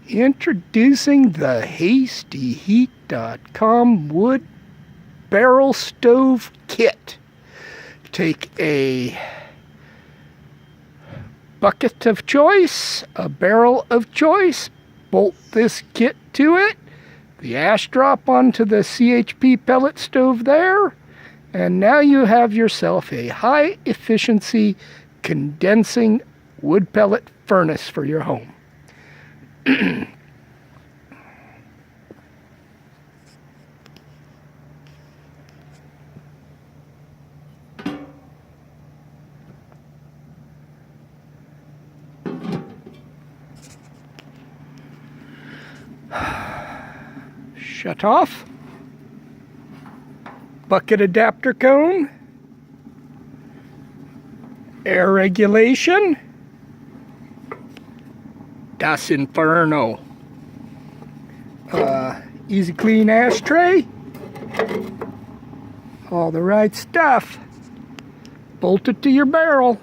Introducing the HastyHeat.com wood barrel stove kit. Take a bucket of choice, a barrel of choice, bolt this kit to it, the ash drop onto the CHP pellet stove there, and now you have yourself a high efficiency condensing wood pellet furnace for your home. Shut off. Bucket adapter cone. Air regulation. Das Inferno. Easy clean ashtray. All the right stuff. Bolt it to your barrel.